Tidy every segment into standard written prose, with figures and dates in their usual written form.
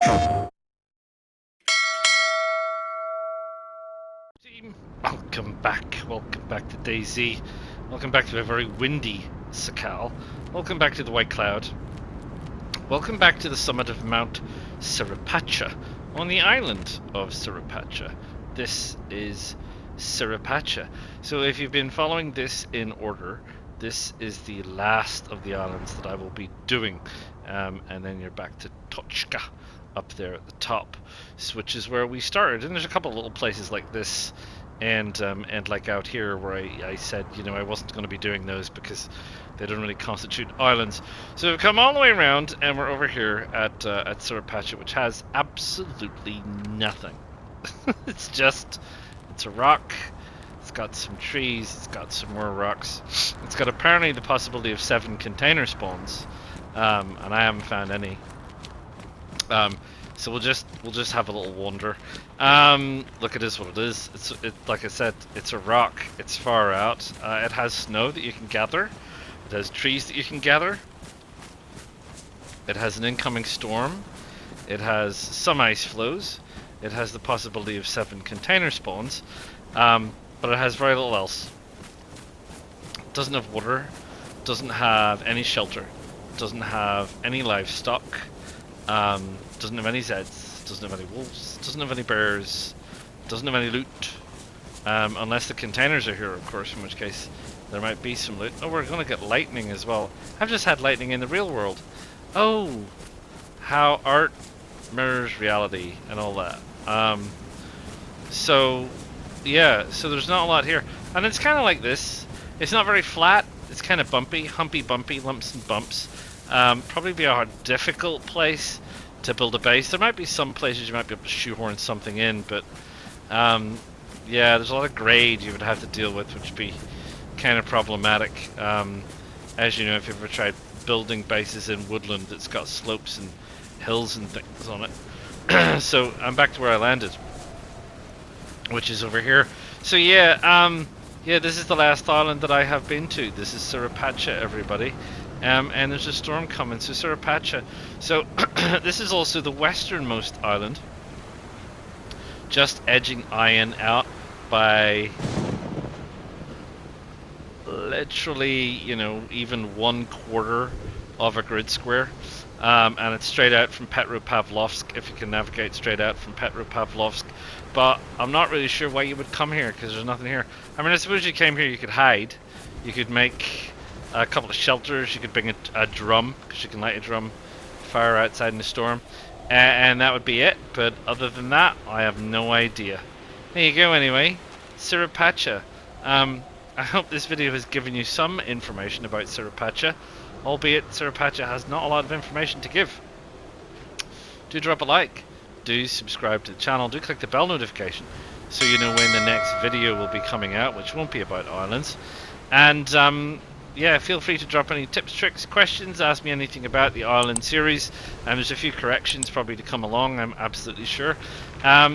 Team, welcome back. Welcome back to DayZ. Welcome back to a very windy Sakhal. Welcome back to the White Cloud. Welcome back to the summit of Mount Cerepacha on the island of Cerepacha. This is Cerepacha. So if you've been following this in order, this is the last of the islands that I will be doing. And then you're back to Tochka up there at the top, which is where we started. And there's a couple of little places like this and like out here where I said, you know, I wasn't going to be doing those because they don't really constitute islands. So we've come all the way around and we're over here at Cerepacha, which has absolutely nothing. It's a rock. It's got some trees. It's got some more rocks. It's got apparently the possibility of 7 container spawns, and I haven't found any. So we'll just have a little wander. Look, it is what it is. Like I said, it's a rock. It's far out. It has snow that you can gather. It has trees that you can gather. It has an incoming storm. It has some ice flows. It has the possibility of 7 container spawns. But it has very little else. It doesn't have water. Doesn't have any shelter. Doesn't have any livestock. Doesn't have any Zeds, doesn't have any wolves, doesn't have any bears, doesn't have any loot. Unless the containers are here, of course, in which case there might be some loot. Oh, we're going to get lightning as well. I've just had lightning in the real world. Oh, how art mirrors reality and all that. So, yeah, so there's not a lot here. And it's kind of like this. It's not very flat. It's kind of bumpy, humpy, bumpy, lumps and bumps. Probably be a difficult place to build a base. There might be some places you might be able to shoehorn something in, but yeah, there's a lot of grade you would have to deal with, which would be kind of problematic. As you know, if you've ever tried building bases in woodland that's got slopes and hills and things on it. So I'm back to where I landed, which is over here. So yeah, yeah, this is the last island that I have been to. This is Cerepacha, everybody. And there's a storm coming, so Cerepacha. So this is also the westernmost island, just edging Iron out by literally, you know, even 1/4 of a grid square. And it's straight out from Petropavlovsk, if you can navigate straight out from Petropavlovsk. But I'm not really sure why you would come here, because there's nothing here. I mean, I suppose you came here, you could hide. You could make a couple of shelters. You could bring a drum, because you can light a drum fire outside in the storm, and that would be it. But other than that, I have no idea. There you go. Anyway, Cerepacha. I hope this video has given you some information about Cerepacha, albeit Cerepacha has not a lot of information to give. Do drop a like, do subscribe to the channel, do click the bell notification so you know when the next video will be coming out, which won't be about islands. And yeah, feel free to drop any tips, tricks, questions, ask me anything about the island series. There's a few corrections probably to come along, I'm absolutely sure.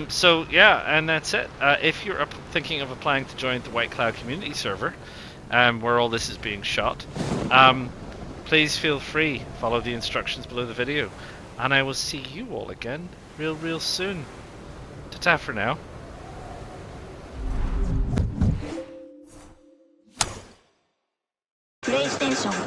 So yeah, and that's it. If you're thinking of applying to join the White Cloud community server, where all this is being shot, please feel free, follow the instructions below the video, and I will see you all again real soon. Ta-ta for now.